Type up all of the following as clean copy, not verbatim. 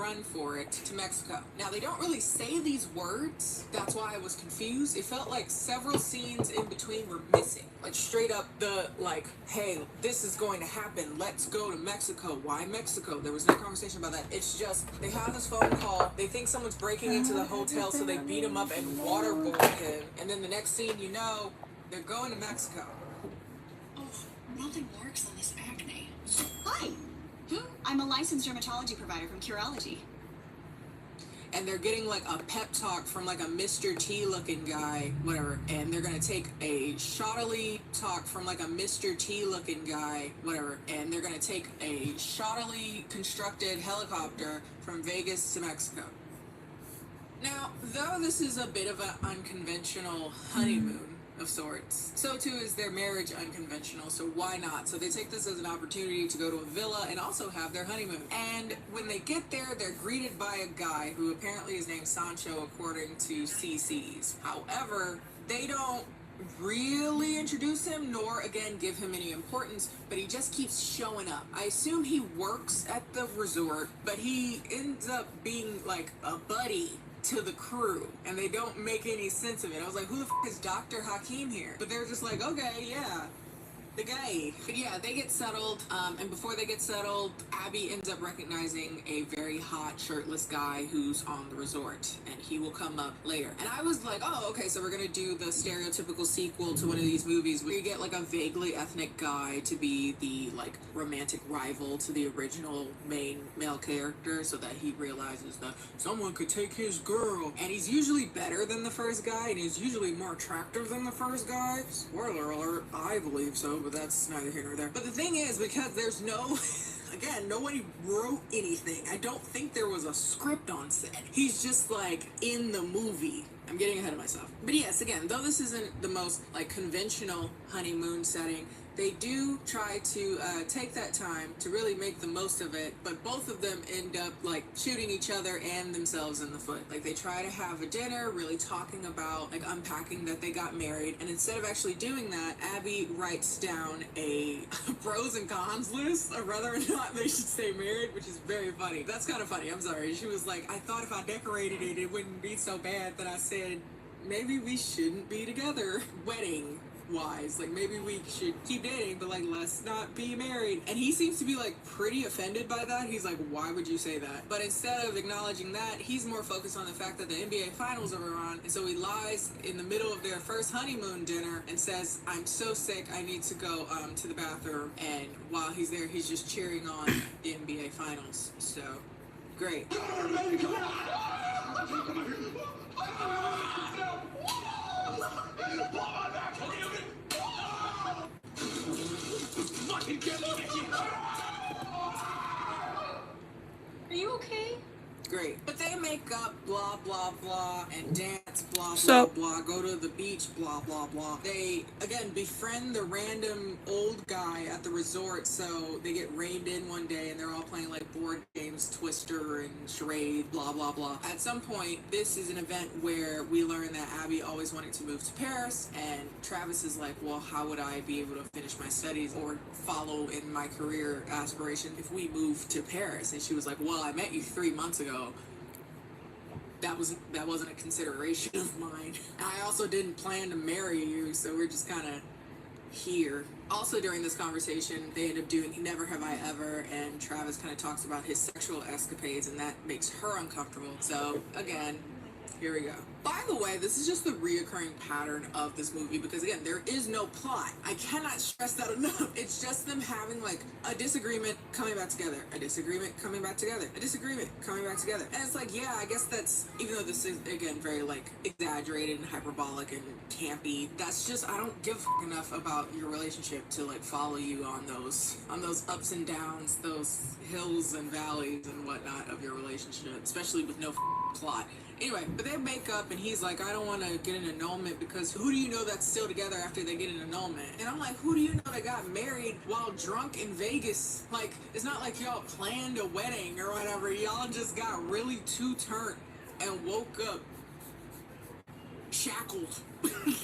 run for it to Mexico. Now, they don't really say these words. That's why I was confused. It felt like several scenes in between were missing. Like, straight up the, like, hey, this is going to happen. Let's go to Mexico. Why Mexico? There was no conversation about that. It's just, they have this phone call. They think someone's breaking into the hotel, so they beat him up and waterboard him. And then the next scene, you know, they're going to Mexico. Oh, nothing works on this acne. Hi. I'm a licensed dermatology provider from Curology. And they're getting like a pep talk from like a Mr. T looking guy, whatever. And they're gonna take a shoddily talk from like a Mr. T looking guy, whatever. And they're gonna take a shoddily constructed helicopter from Vegas to Mexico. Now, though this is a bit of an unconventional honeymoon of sorts, so too is their marriage unconventional, so why not? So they take this as an opportunity to go to a villa and also have their honeymoon. And when they get there, they're greeted by a guy who apparently is named Sancho according to CC's. However, they don't really introduce him, nor again give him any importance, but he just keeps showing up. I assume he works at the resort, but he ends up being like a buddy to the crew, and they don't make any sense of it. I was like, who the f is Dr. Hakeem here? But they're just like, okay, yeah, the guy. But yeah, they get settled, and before they get settled, Abby ends up recognizing a very hot shirtless guy who's on the resort, and he will come up later. And I was like, oh, okay, so we're gonna do the stereotypical sequel to one of these movies where you get like a vaguely ethnic guy to be the like romantic rival to the original main male character, so that he realizes that someone could take his girl. And he's usually better than the first guy, and he's usually more attractive than the first guy. Spoiler alert, I believe so, but that's neither here nor there. But the thing is, because there's no again, nobody wrote anything. I don't think there was a script on set. He's just like in the movie. I'm getting ahead of myself. But yes, again, though this isn't the most like conventional honeymoon setting, they do try to take that time to really make the most of it, but both of them end up like shooting each other and themselves in the foot. Like they try to have a dinner, really talking about like unpacking that they got married, and instead of actually doing that, Abby writes down a pros and cons list of whether or not they should stay married, which is very funny. That's kind of funny, I'm sorry. She was like, I thought if I decorated it, it wouldn't be so bad that I said, maybe we shouldn't be together. Wedding wise, like maybe we should keep dating, but like let's not be married. And he seems to be like pretty offended by that. He's like, why would you say that? But instead of acknowledging that, he's more focused on the fact that the NBA finals are on, and so he lies in the middle of their first honeymoon dinner and says, I'm so sick, I need to go to the bathroom. And while he's there, he's just cheering on the NBA finals. So great. Are you okay? Great. But they make up, blah, blah, blah, and dance, blah, So- blah, blah, go to the beach, blah, blah, blah. They, again, befriend the random old guy at the resort, so they get reined in one day, and they're all playing, like, board games, Twister and Charade, blah, blah, blah. At some point, this is an event where we learn that Abby always wanted to move to Paris, and Travis is like, well, how would I be able to finish my studies or follow in my career aspiration if we move to Paris? And she was like, well, I met you 3 months ago. That wasn't a consideration of mine. I also didn't plan to marry you, so we're just kind of here. Also during this conversation, they end up doing Never Have I Ever, and Travis kind of talks about his sexual escapades, and that makes her uncomfortable. So again, here we go. By the way, this is just the reoccurring pattern of this movie, because again, there is no plot. I cannot stress that enough. It's just them having like a disagreement coming back together, a disagreement coming back together, a disagreement coming back together. And it's like, yeah, I guess that's, even though this is again very like exaggerated and hyperbolic and campy, that's just, I don't give enough about your relationship to like follow you on those ups and downs, those hills and valleys and whatnot of your relationship, especially with no plot. Anyway, but they make up, and he's like, I don't want to get an annulment, because who do you know that's still together after they get an annulment? And I'm like, who do you know that got married while drunk in Vegas? Like, it's not like y'all planned a wedding or whatever. Y'all just got really too turned and woke up shackled.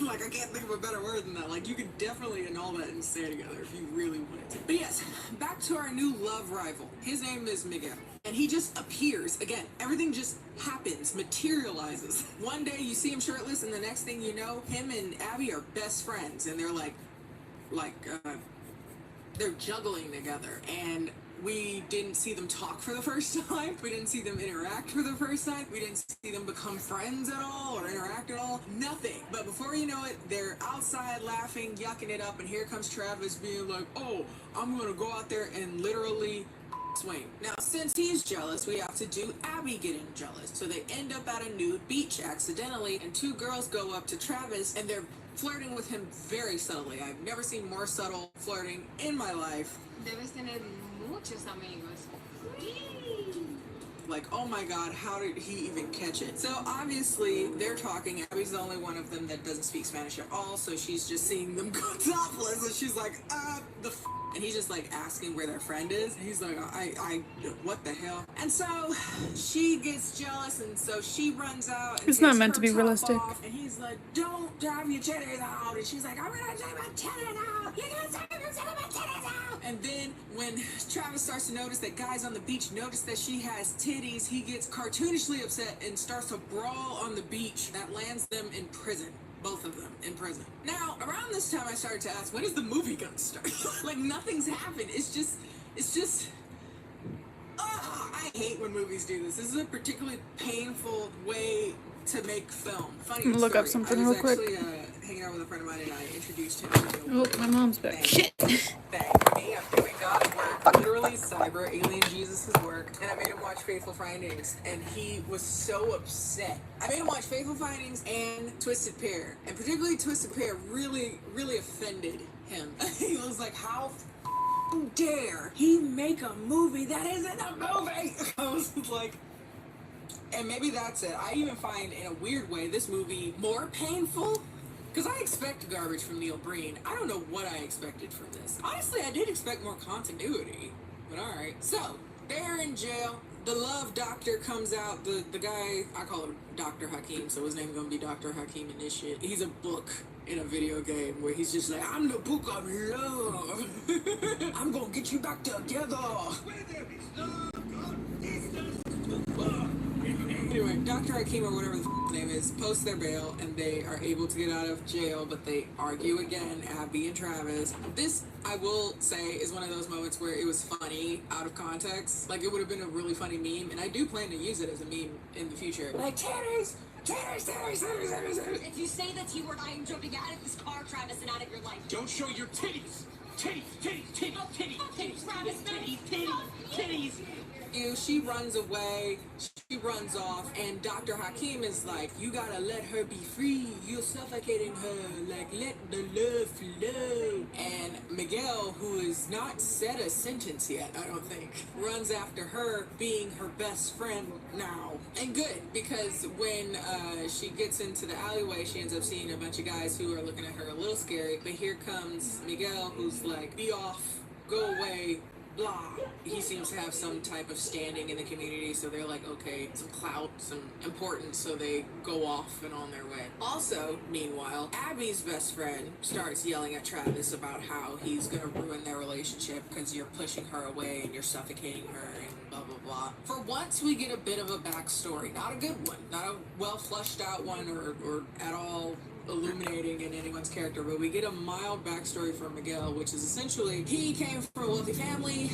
Like, I can't think of a better word than that. Like, you could definitely annul that and stay together if you really wanted to. But yes, back to our new love rival. His name is Miguel. and he just appears. Again, everything just happens, materializes. One day you see him shirtless, and the next thing you know, him and Abby are best friends, and they're they're juggling together. And we didn't see them talk for the first time. We didn't see them interact for the first time. We didn't see them become friends at all or interact at all. Nothing. But before you know it, they're outside laughing, yucking it up, and here comes Travis being like, oh, I'm gonna go out there and literally swing. Now, since he's jealous, we have to do Abby getting jealous. So they end up at a nude beach accidentally, and two girls go up to Travis, and they're flirting with him very subtly. I've never seen more subtle flirting in my life. Debes tener muchos amigos. Like, oh my god, how did he even catch it? So obviously they're talking. Abby's the only one of them that doesn't speak Spanish at all, so she's just seeing them go topless, and she's like, and he's just like asking where their friend is. And he's like, I what the hell? And so she gets jealous, and so she runs out. And It's not takes meant to her be top realistic. off, and he's like, don't have your titties out. And she's like, I'm gonna take my titties out. You're gonna take my titties out. And then when Travis starts to notice that guys on the beach notice that she has titties, he gets cartoonishly upset and starts to brawl on the beach. That lands them in prison. Both of them in prison. Now, around this time I started to ask, when is the movie gonna start? Like, nothing's happened. It's just I hate when movies do this. This is a particularly painful way to make film. Funny story. Look up something real quick. I was actually hanging out with a friend of mine, and I introduced him to Oh, my mom's back. Shit! Thank me. I'm doing God's work. Literally cyber alien Jesus' work. And I made him watch Faithful Findings, and he was so upset. I made him watch Faithful Findings and Twisted Pair. And particularly Twisted Pair really, really offended him. He was like, how dare he make a movie that isn't a movie? I was like, and maybe that's it. I even find, in a weird way, this movie more painful. Because I expect garbage from Neil Breen. I don't know what I expected from this. Honestly, I did expect more continuity. But alright. So, they're in jail. The love doctor comes out. The guy, I call him Dr. Hakim, so his name's gonna be Dr. Hakim in this shit. He's a book in a video game where he's just like, I'm the book of love. I'm gonna get you back together. Anyway, Dr. Hakim, or whatever his name is, posts their bail, and they are able to get out of jail, but they argue again, Abby and Travis. This, I will say, is one of those moments where it was funny out of context. Like, it would have been a really funny meme, and I do plan to use it as a meme in the future. Like, titties! If you say the T word, I am jumping out of this car, Travis, and out of your life. Don't show your titties! Titties, titties, titties, titties, titties, titties, titties, titties, titties. She runs away, she runs off, and Dr. Hakim is like, you gotta let her be free, you're suffocating her, like, let the love flow. And Miguel, who has not said a sentence yet, I don't think, runs after her, being her best friend now. And good, because when she gets into the alleyway, she ends up seeing a bunch of guys who are looking at her a little scary, but here comes Miguel, who's like, be off, go away, blah. He seems to have some type of standing in the community, so they're like, okay, some clout, some importance, so they go off and on their way. Also, meanwhile, Abby's best friend starts yelling at Travis about how he's gonna ruin their relationship because you're pushing her away and you're suffocating her and blah, blah, blah. For once, we get a bit of a backstory. Not a good one, not a well fleshed out one or at all illuminating in anyone's character, but we get a mild backstory for Miguel, which is essentially he came from a wealthy family,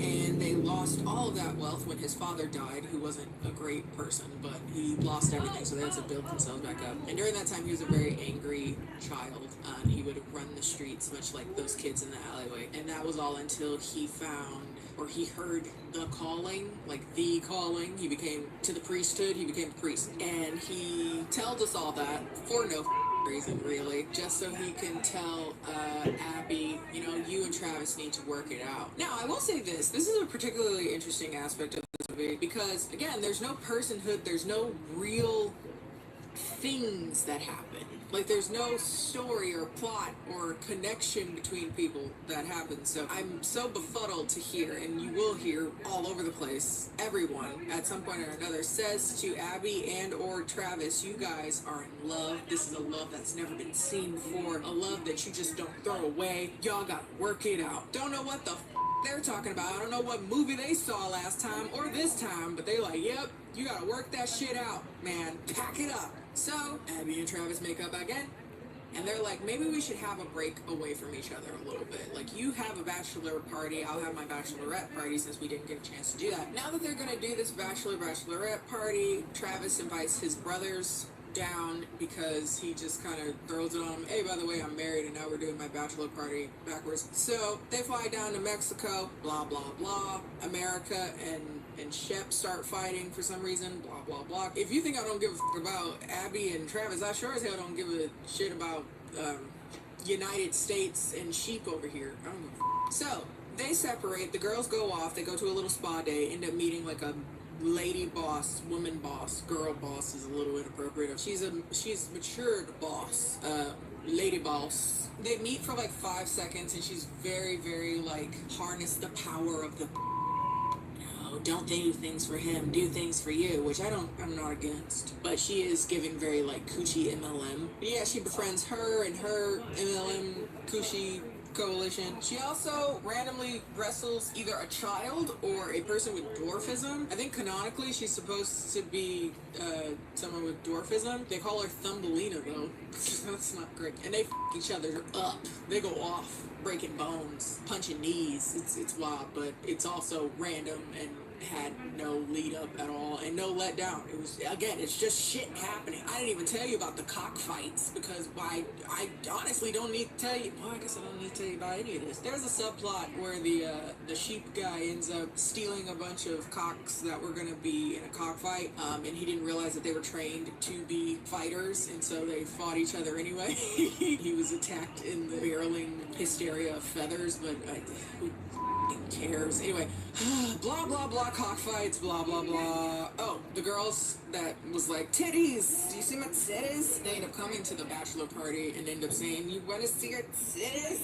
and they lost all of that wealth when his father died, who wasn't a great person, but he lost everything, so they had to build themselves back up. And during that time, he was a very angry child, and he would run the streets much like those kids in the alleyway. And that was all until he found, or he heard the calling, like the calling. He became, to the priesthood, he became a priest. And he tells us all that for no reason, really, just so he can tell Abby, you know, you and Travis need to work it out. Now, I will say this is a particularly interesting aspect of this movie, because, again, there's no personhood, there's no real things that happen. Like, there's no story or plot or connection between people that happens. So I'm so befuddled to hear, and you will hear all over the place, everyone at some point or another says to Abby and or Travis, you guys are in love. This is a love that's never been seen before. A love that you just don't throw away. Y'all gotta work it out. Don't know what the they're talking about. I don't know what movie they saw last time or this time, but they like, yep, you gotta work that shit out, man. Pack it up. So Abby and Travis make up again. And they're like, maybe we should have a break away from each other a little bit. Like, you have a bachelor party, I'll have my bachelorette party since we didn't get a chance to do that. Now that they're gonna do this bachelorette party, Travis invites his brothers down because he just kind of throws it on him. Hey, by the way, I'm married and now we're doing my bachelor party backwards. So they fly down to Mexico, blah, blah, blah. America and Shep start fighting for some reason, blah, blah, blah. If you think I don't give a fuck about Abby and Travis, I sure as hell don't give a shit about United States and sheep over here. I don't give a fuck. So they separate, the girls go off, they go to a little spa day, end up meeting like a lady boss, woman boss, girl boss is a little inappropriate. She's matured boss, lady boss. They meet for like 5 seconds and she's very, very like, harness the power of the don't do things for him, do things for you, which I'm not against. But she is giving very like coochie MLM. Yeah, she befriends her and her MLM coochie coalition. She also randomly wrestles either a child or a person with dwarfism. I think canonically she's supposed to be someone with dwarfism. They call her Thumbelina though. That's not great. And they f each other up. They go off, breaking bones, punching knees. It's wild, but it's also random and had no lead up at all and no let down. It was, again, it's just shit happening. I didn't even tell you about the cockfights because I honestly don't need to tell you. Well, I guess I don't need to tell you about any of this. There's a subplot where the sheep guy ends up stealing a bunch of cocks that were gonna be in a cockfight, and he didn't realize that they were trained to be fighters, and so they fought each other anyway. He was attacked in the barreling hysteria of feathers, but who cares? Anyway, blah blah blah, cockfights, blah blah blah. Oh, the girls that was like, titties, do you see my titties? They end up coming to the bachelor party and end up saying, you wanna see your titties?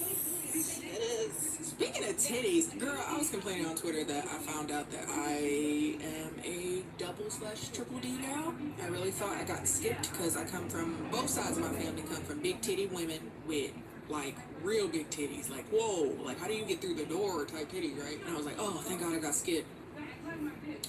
Titties. Speaking of titties, girl, I was complaining on Twitter that I found out that I am a double/triple D now. I really thought I got skipped because I come from, both sides of my family come from big titty women with like real big titties, like whoa, like how do you get through the door type titties, right? And I was like, oh, thank God I got skipped.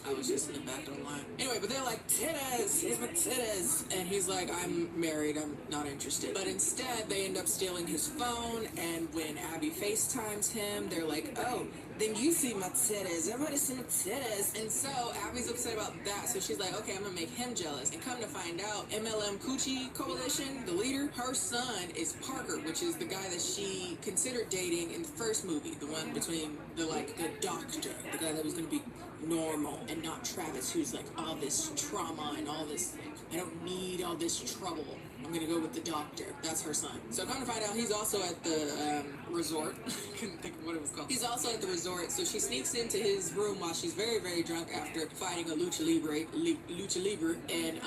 I was just in the back of the line. Anyway, but they're like, titties, here's my titties. And he's like, I'm married, I'm not interested. But instead, they end up stealing his phone, and when Abby FaceTimes him, they're like, oh, then you see my titties. Everybody see my titties. And so Abby's upset about that. So she's like, okay, I'm gonna make him jealous. And come to find out, MLM Coochie Coalition, the leader, her son is Parker, which is the guy that she considered dating in the first movie. The one between the doctor, the guy that was gonna be normal, and not Travis, who's like all this trauma and all this, I don't need all this trouble. I'm gonna go with the doctor. That's her son. So come to find out, he's also at the resort. Couldn't think of what it was called. He's also at the resort, so she sneaks into his room while she's very, very drunk after fighting a lucha libre, and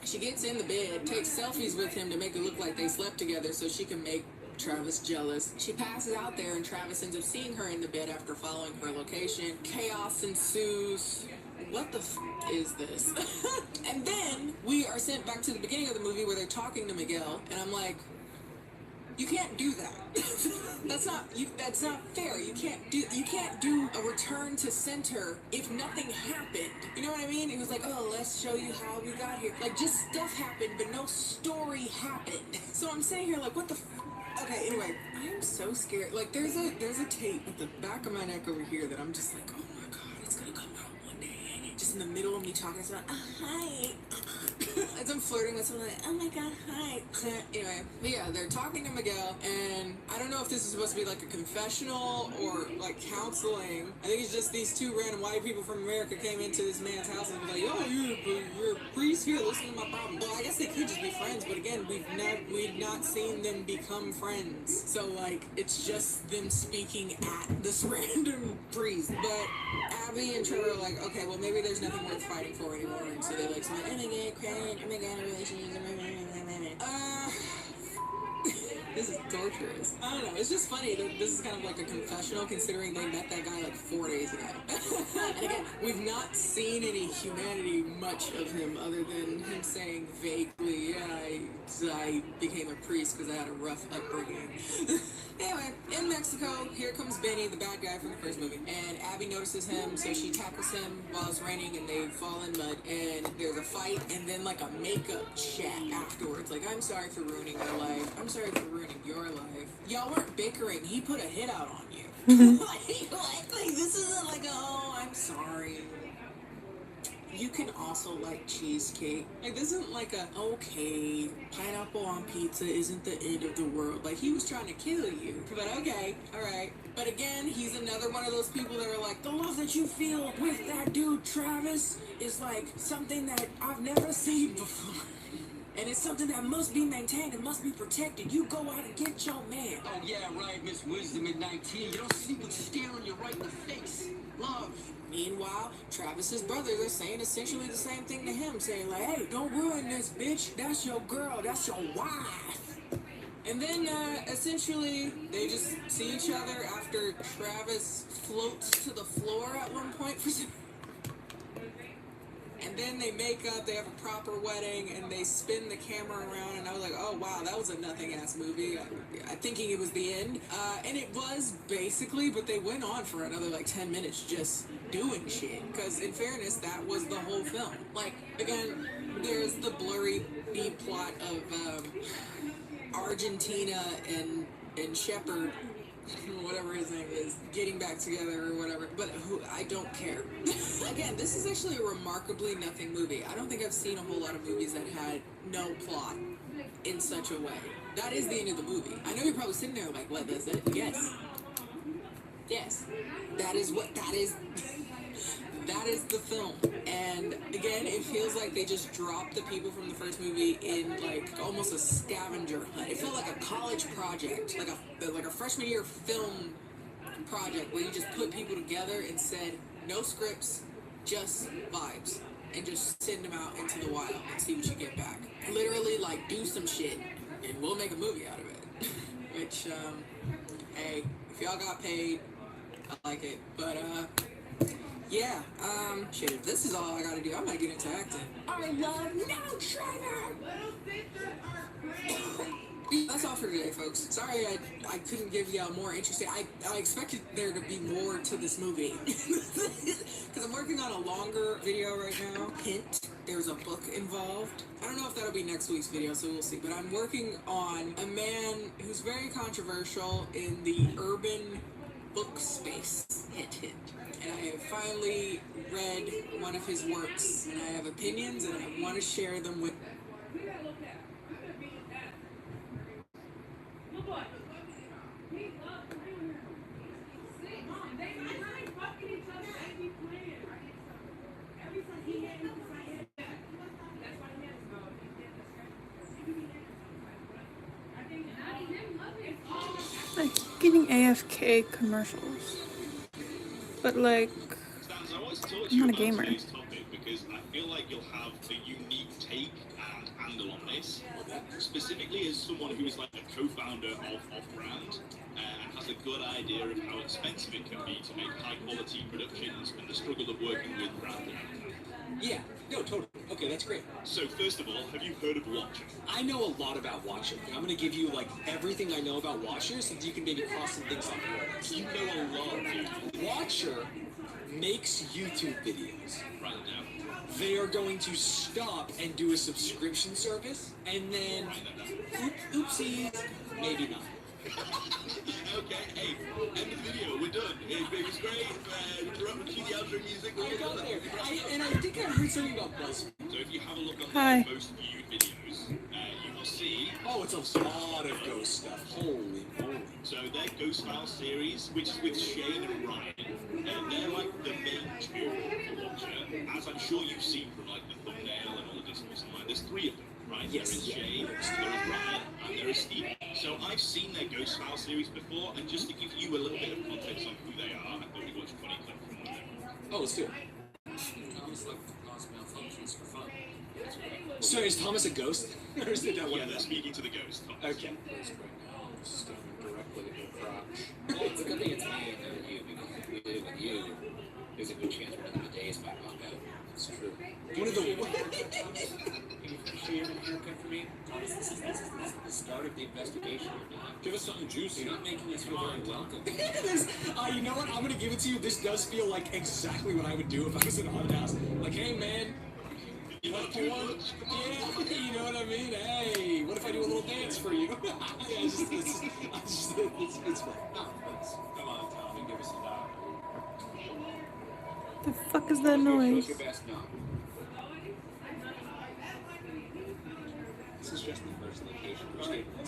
she gets in the bed, takes selfies with him to make it look like they slept together so she can make Travis jealous. She passes out there and Travis ends up seeing her in the bed after following her location. Chaos ensues. What the f is this? And then we are sent back to the beginning of the movie where they're talking to Miguel, and I'm like, you can't do that. That's not fair. You can't do a return to center if nothing happened. You know what I mean? It was like, oh, let's show you how we got here. Like, just stuff happened, but no story happened. So I'm sitting here like, what the f? Okay, anyway, I am so scared. Like, there's a tape at the back of my neck over here that I'm just like, oh my God, it's gonna come out one day. Just in the middle of me talking to someone, hi. As I'm flirting with someone, like, oh my God, hi. Anyway, but yeah, they're talking to Miguel, and I don't know if this is supposed to be like a confessional or like counseling. I think it's just these two random white people from America came into this man's house and was like, oh, you're a priest here, listen to my problem. Well, I guess they could just be friends, but again, we've not seen them become friends. So like, it's just them speaking at this random priest. But Abby and Trevor are like, okay, well maybe there's nothing worth fighting for anymore, and so they're like, oh my God, crying, oh my God, relations, This is torturous. I don't know. It's just funny that this is kind of like a confessional, considering they met that guy like 4 days ago. And again, we've not seen any humanity much of him other than him saying vaguely, "Yeah, I became a priest because I had a rough upbringing." Anyway, in Mexico, here comes Benny, the bad guy from the first movie, and Abby notices him, so she tackles him while it's raining, and they fall in mud, and there's a fight, and then like a makeup chat afterwards, like, "I'm sorry for ruining your life. I'm sorry for ruining your life. Y'all weren't bickering. He put a hit out on you." like this isn't like a, "Oh, I'm sorry." You can also like cheesecake. Like, this isn't like a, "Okay, pineapple on pizza isn't the end of the world." Like, he was trying to kill you. But okay, alright. But again, he's another one of those people that are like, "The love that you feel with that dude, Travis, is like something that I've never seen before. And it's something that must be maintained and must be protected. You go out and get your man." Oh, yeah, right, Miss Wisdom at 19. You don't see what's staring you right in the face. Love. Meanwhile, Travis's brothers are saying essentially the same thing to him, saying like, "Hey, don't ruin this, bitch. That's your girl. That's your wife." And then, essentially, they just see each other after Travis floats to the floor at one point for some. And then they make up, they have a proper wedding, and they spin the camera around, and I was like, "Oh wow, that was a nothing-ass movie." I thinking it was the end. And it was, basically, but they went on for another like 10 minutes just doing shit. Because in fairness, that was the whole film. Like, again, there's the blurry B-plot of Argentina and Shepard, whatever his name is, getting back together or whatever, but I don't care. Again, this is actually a remarkably nothing movie. I don't think I've seen a whole lot of movies that had no plot in such a way. That is the end of the movie. I know you're probably sitting there like, "What, that's it?" Yes. Yes. That is what that is. That is the film. And again, it feels like they just dropped the people from the first movie in like almost a scavenger hunt. It felt like a college project, like a freshman year film project where you just put people together and said, "No scripts, just vibes," and just send them out into the wild and see what you get back. Literally, like, do some shit and we'll make a movie out of it. Which, hey, if y'all got paid, I like it. But yeah, shit, if this is all I gotta do, I might get into acting. I love no Trevor! That's all for today, folks. Sorry I couldn't give y'all more interesting. I expected there to be more to this movie. Because I'm working on a longer video right now. Hint, there's a book involved. I don't know if that'll be next week's video, so we'll see. But I'm working on a man who's very controversial in the urban book space. Hint, hint. And I have finally read one of his works, and I have opinions, and I want to share them with. Like getting AFK commercials, but like I'm not a gamer. Because I feel like you'll have a unique take and handle on this, specifically as someone who is like a co-founder of Off-Brand and has a good idea of how expensive it can be to make high-quality productions and the struggle of working with brand. Yeah, no, totally. Okay, that's great. So first of all, have you heard of Watcher? I know a lot about Watcher. I'm going to give you, like, everything I know about Watcher so that you can maybe cross some things off the list. You know a lot of people. Watcher makes YouTube videos. Right now. They are going to stop and do a subscription service, and then, oopsies, maybe not. Okay, hey, end of the video, we're done. It was great. Cue the outro music. I got there. And I think I heard something about BuzzFeed. So if you have a look on Hi. their most viewed videos, you will see. Oh, it's a lot of ghost stuff. Holy moly. So their Ghost File series, which is with Shane and Ryan, and they're like the main two for Watcher, as I'm sure you've seen from like the thumbnail and all of this stuff. Like, there's three of them, right? Yes, There is yeah. Shane, there is Ryan, and there is Steve. So I've seen their Ghost File series before, and just to give you a little bit of context on who they are, I thought we'd watch a funny clip from one of them. Oh, let's do it. Thomas like cause malfunctions for fun. So is Thomas a ghost? Or is it that one Yeah, of they're them? speaking to the ghost. Thomas. Okay. That's great. staring directly at your crotch. Well, it's a good thing it's me and never you, because if we did it with you, there's a good chance we're gonna be days by knockout. It's true. One of the can you shave a haircut for me? This is the start of the investigation. Give us something juicy. You're not making us feel very welcome. You know what? I'm gonna give it to you. This does feel like exactly what I would do if I was in a haunted house. Like, hey man, you want porn? Yeah, you know what I mean? Hey, what if I do a little dance for you? Yeah, it's fun. Come on, Tommy, give us a dollar. The fuck is that noise? Your best knock. This is just the first location. We're staying in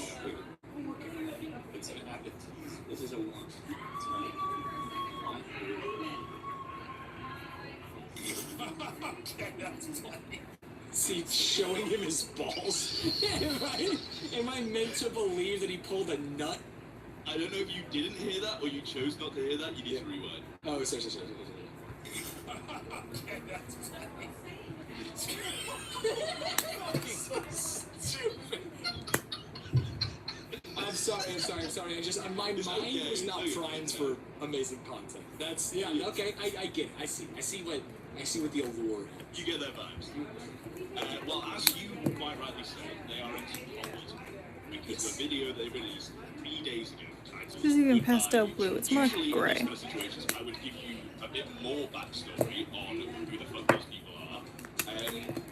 It's an habit. This is a one. That's right. Okay, that's funny. See, showing him his balls. Am I meant to believe that he pulled a nut? I don't know if you didn't hear that or you chose not to hear that. You need to rewind. Oh, sorry. Okay, that's funny. So stupid. I'm sorry. My mind was not primed for amazing content. That's okay. I get it. I see what the allure. You get their vibes. Well, as you quite rightly said, they are into hot because the video they released 3 days ago. This is even pastel blue. It's more Usually gray. in these kind of situations, I would give you a bit more backstory on who the fuck those people are.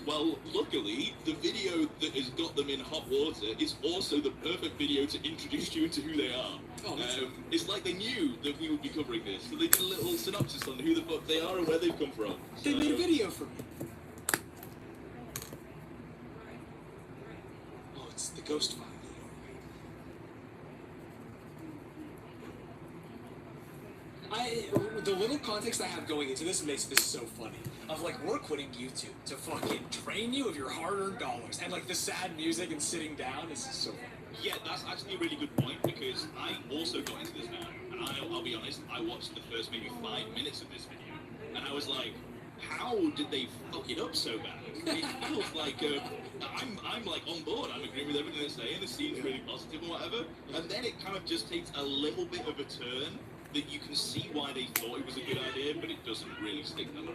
Well, luckily, the video that has got them in hot water is also the perfect video to introduce you into who they are. It's like they knew that we would be covering this, so they did a little synopsis on who the fuck they are and where they've come from. They made a video for me. Oh, it's the Ghost File video. The little context I have going into this makes this so funny. Of like, we're quitting YouTube to fucking drain you of your hard-earned dollars, and like the sad music and sitting down is so funny. Yeah, that's actually a really good point, because I also got into this now, and I'll be honest, I watched the first maybe 5 minutes of this video, and I was like, how did they fuck it up so bad? It feels like I'm like on board. I'm agreeing with everything they're saying. The scene's really positive or whatever, and then it kind of just takes a little bit of a turn that you can see why they thought it was a good idea, but it doesn't really stick them up.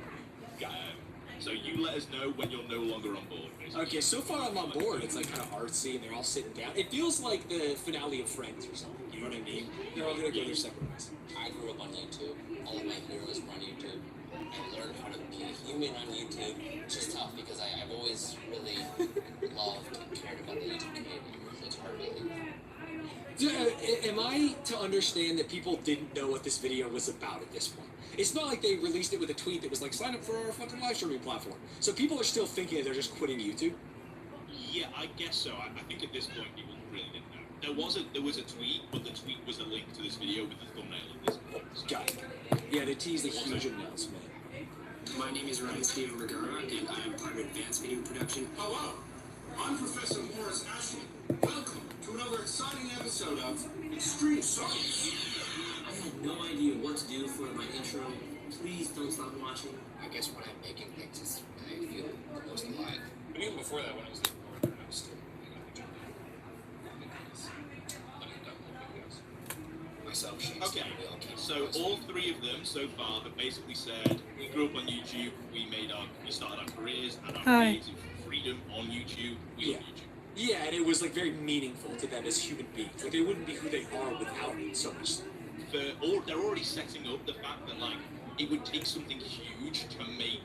So you let us know when you're no longer on board, basically. Okay, so far I'm on board. It's like kind of artsy, and they're all sitting down. It feels like the finale of Friends or something. You know what I mean? They're all gonna go their separate ways. I grew up on YouTube. All of my heroes were on YouTube. I learned how to be a human on YouTube, which is tough because I've always really loved and cared about the YouTube community. So it's hard to leave. Am I to understand that people didn't know what this video was about at this point? It's not like they released it with a tweet that was like, sign up for our fucking live streaming platform. So people are still thinking that they're just quitting YouTube? Yeah, I guess so. I think at this point people really didn't know. There was a tweet, but the tweet was a link to this video with the thumbnail of this point. So. Got it. Yeah, they teased a huge announcement. My name is Ryan Steven Vergara, and I am part of Advanced Video Production. Hello, I'm Professor Morris Ashley. Welcome to another exciting episode of Extreme Science. I had no idea what to do for my intro. Please don't stop watching. I guess when I'm making things, it's when I feel the most alive. But even before that, when I was in Northern, I was still making a job. Myself, Okay, so all three of them so far have basically said, we grew up on YouTube, we started our careers and our creative freedom on YouTube, we love YouTube. Yeah, and it was like very meaningful to them as human beings. Like they wouldn't be who they are without it so much. They're already setting up the fact that like it would take something huge to make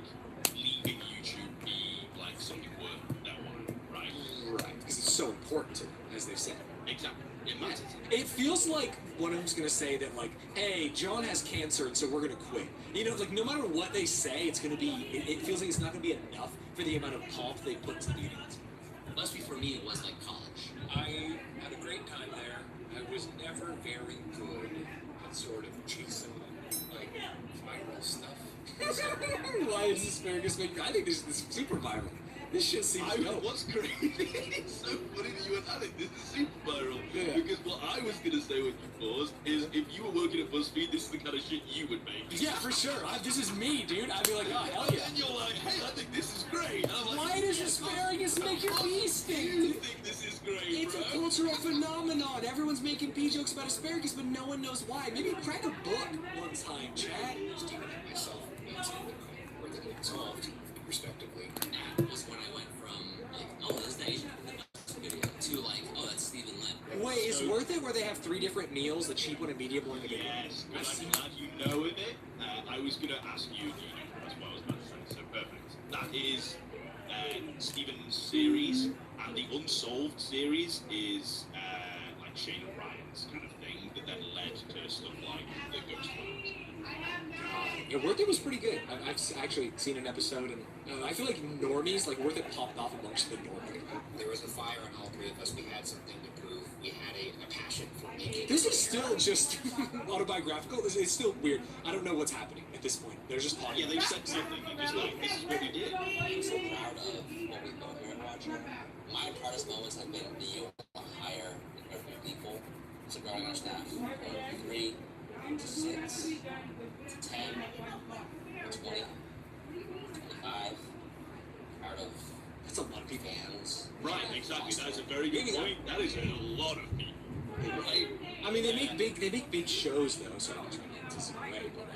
leaving YouTube be like something worth their while, right? Right, because it's so important to them, as they said. Exactly. It matters. It feels like one of them's gonna say that like, hey, John has cancer, and so we're gonna quit. You know, like no matter what they say, it's gonna be. It feels like it's not gonna be enough for the amount of pomp they put into the audience. Must be for me, it was like college. I had a great time there. I was never very good at sort of chasing like viral stuff. Why is asparagus make? I think this is super viral. This shit seems dope. What's crazy? It's so funny that you were at it. This is super viral. Yeah. Because what I was gonna say with you, Paws, is if you were working at BuzzFeed, this is the kind of shit you would make. Yeah, for sure. This is me, dude. I'd be like, oh hell yeah. And you're like, hey, I think this is great. And I'm like, why does asparagus make your pee stink? You think this is great, It's bro? a cultural phenomenon. everyone's making pee jokes about asparagus, but no one knows why. Maybe crack a book one time, Chad. Steven and myself answered the Worth It and Solved, respectively. That was when I went from, like, oh, this is the Asian video, to, like, oh, that's Stephen Lin. Wait, is Worth It where they have 3 different meals, the cheap one, a medium one, and a big one? Yes, good. I'm glad you know of it. I was going to ask you, that's what I was about to say, so perfect. That is Stephen's series, and the Unsolved series is like Shane O'Brien's kind of thing that then led to stuff like the Ghost Files. Yeah, Worth It was pretty good. I've actually seen an episode, and I feel like normies, like Worth It popped off amongst the normies. There was a fire in all 3 of us. We had something to prove. We had a passion for making. This is still just autobiographical. It's still weird. I don't know what's happening at this point. They're just talking. Yeah, they said something. They're just like, this is what we did. I'm so proud of what we've built here at Roger. My proudest moments have been being able to hire incredible people to grow our staff from 3 to 6 to 10 to 20, 25. Proud of That's a lot of people. fans. Right, exactly. That's a very good point. That is a lot of people. Right. I mean, they make big shows though, so I'm trying to anticipate. But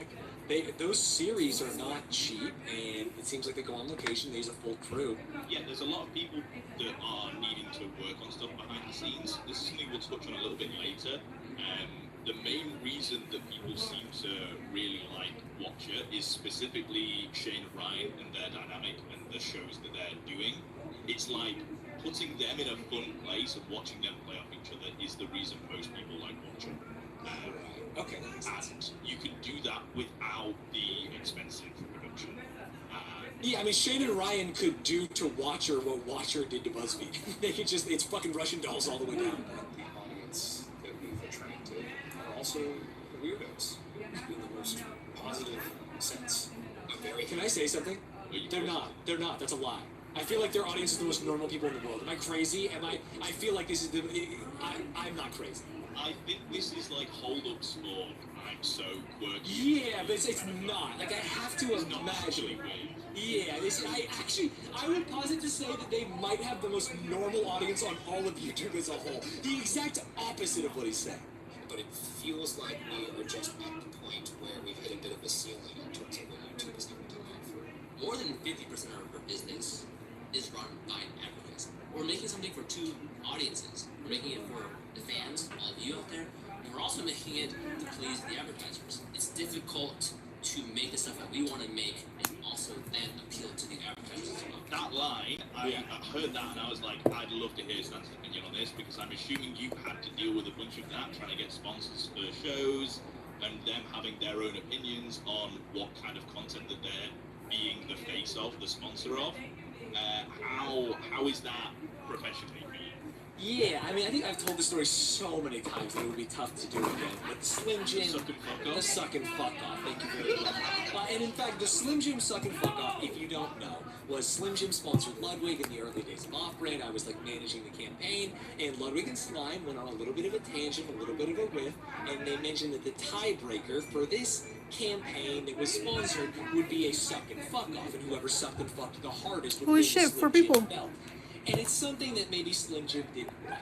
like, those series are not cheap, and it seems like they go on location. They use a full crew. Yeah, there's a lot of people that are needing to work on stuff behind the scenes. This is something we'll touch on a little bit later. The main reason that people seem to really like watch it is specifically Shane and Ryan and their dynamic and the shows that they're doing. It's like putting them in a fun place and watching them play off each other is the reason most people like watching. Okay. And you can do that without the expensive production. Yeah, I mean, Shane and Ryan could do to Watcher what Watcher did to BuzzFeed. They could just, it's fucking Russian dolls all the way down. The audience that we've attracted are also the weirdos, in the most positive sense. Can I say something? They're not. That's a lie. I feel like their audience is the most normal people in the world. Am I crazy? I feel like this is I'm not crazy. I think this is like hold up spawn. I'm so quirky. Yeah, but it's not. Like, I have to imagine. Yeah, I would posit to say that they might have the most normal audience on all of YouTube as a whole. The exact opposite of what he's saying. But it feels like we are just at the point where we've hit a bit of a ceiling in terms of what YouTube is able to offer. More than 50% of our business is run by advertising. We're making something for 2 audiences. We're making it for the fans, all of you out there, and we're also making it to please the advertisers. It's difficult to make the stuff that we want to make and also then appeal to the advertisers as well. That line, I heard that and I was like, I'd love to hear Stan's opinion on this because I'm assuming you've had to deal with a bunch of that, trying to get sponsors for shows and them having their own opinions on what kind of content that they're being the face of, the sponsor of. How is that professionally for you? Yeah, I mean, I think I've told this story so many times that it would be tough to do again. But the Slim Jim, the suck and fuck off. Thank you very much. And in fact, the Slim Jim suck and fuck off, if you don't know, was Slim Jim sponsored Ludwig in the early days of Off-Brand. I was like managing the campaign, and Ludwig and Slime went on a little bit of a tangent, a little bit of a riff, and they mentioned that the tiebreaker for this campaign that was sponsored would be a suck and fuck off, and whoever sucked and fucked the hardest would Holy win shit, the 4 Slim Jim people. belt. And it's something that maybe Slim Jim didn't like.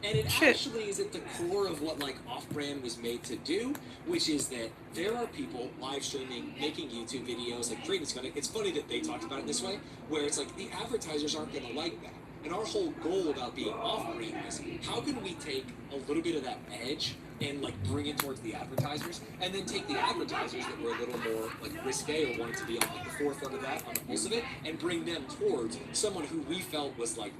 And it actually is at the core of what like Off-Brand was made to do, which is that there are people live streaming, making YouTube videos, like it's funny that they talked about it this way, where it's like the advertisers aren't gonna like that. And our whole goal about being Off-Brand is how can we take a little bit of that edge and like bring it towards the advertisers, and then take the advertisers that were a little more like risque or wanted to be on like the forefront of that, on the pulse of it, and bring them towards someone who we felt was like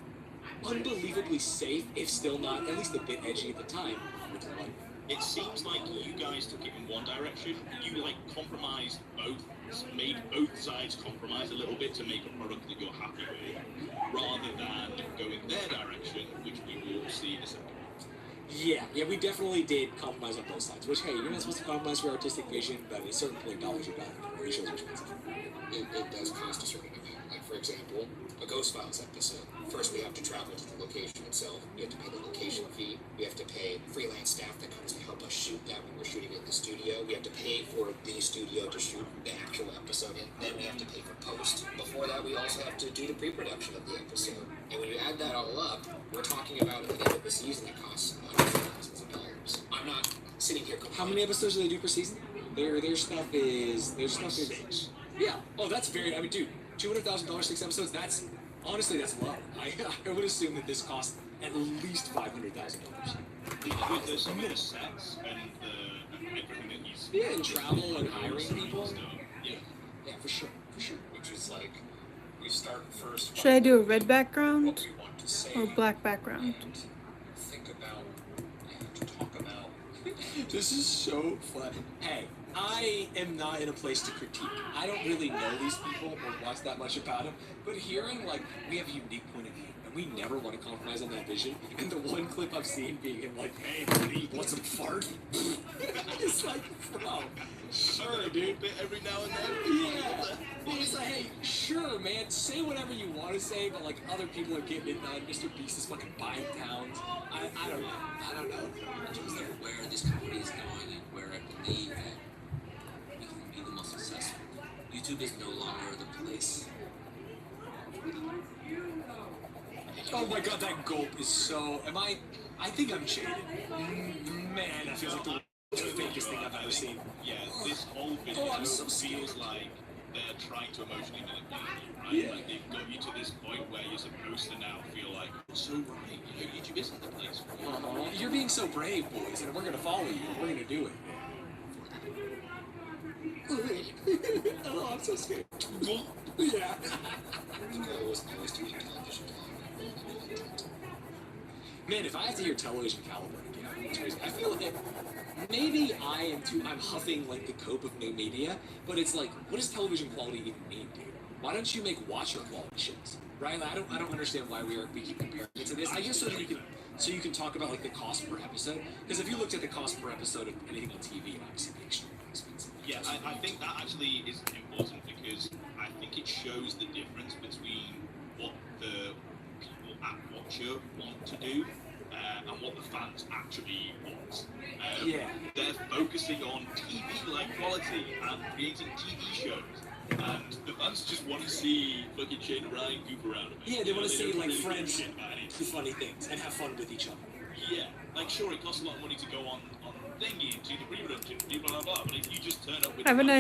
unbelievably safe, if still not, at least a bit edgy at the time. It seems like you guys took it in one direction. You like compromised both, made both sides compromise a little bit to make a product that you're happy with, rather than going their direction, which we will see in a second. Yeah, we definitely did compromise on both sides. Which, hey, you're not supposed to compromise for artistic vision, but at a certain point, dollars are dollars. Shows are expensive. It does cost a certain amount. Like, for example, a Ghost Files episode. First, we have to travel to the location itself. We have to pay the location fee. We have to pay freelance staff that comes to help us shoot that when we're shooting it in the studio. We have to pay for the studio to shoot the actual episode in. Then we have to pay for post. Before that, we also have to do the pre-production of the episode. And when you add that all up, we're talking about at the end of the season that costs hundreds of thousands of dollars. I'm not sitting here complaining. How many episodes do they do per season? Their stuff is yeah. Oh, that's very. I mean, dude, $200,000, 6 episodes. That's honestly that's low. I would assume that this costs at least $500,000. With the some of the sets and everything that he's and travel and hiring people. Yeah, for sure. Which is like, we start first. Should I do a red background What we want to say or black background? and think about and talk about. This is so fun. Hey, I am not in a place to critique. I don't really know these people or watch that much about them, but hearing like we have a unique point of view and we never want to compromise on that vision. And the one clip I've seen being him like, "Hey, buddy, want some fart?" It's like, bro, sure, dude. bit every now and then. Yeah. Well, it's like, hey, sure, man, say whatever you want to say, but like other people are getting it done. Mr. Beast is fucking buying towns. I don't know. In terms of where this company is going and where I believe that we can be the most successful, YouTube is no longer the place. Oh my god, that gulp is so. I think I'm jaded. Man, that feels like the fakest thing I've ever seen. Yeah, this whole video Oh, I'm so feels like they're trying to emotionally manipulate you, right? Yeah. Like they've got you to this point where you're supposed to now feel like, so right, you know, YouTube isn't the place for you. You're being so brave, boys, and we're gonna follow you. We're gonna do it. Oh, I'm so scared. Yeah. The goal was always to make television Man, if I have to hear television caliber again, it's crazy. I feel like maybe I'm huffing like the cope of new media, but it's like, what does television quality even mean, dude? Why don't you make watcher quality shows, right? I don't understand why we keep comparing it to this. I guess so you can talk about like the cost per episode, because if you looked at the cost per episode of anything on TV, obviously the extremely expensive. Yeah, I think that actually is important because I think it shows the difference between what the people at Watcher want to do and what the fans actually want. They're focusing on TV-like quality and creating TV shows. And the fans just want to see fucking Shane and Ryan goof around. Yeah, they want to see don't like really give a friends shit about anything. do funny things and have fun with each other. Yeah, like sure, it costs a lot of money to go on thingy, to the pre-production, blah blah blah. But if you just turn up with Have a nice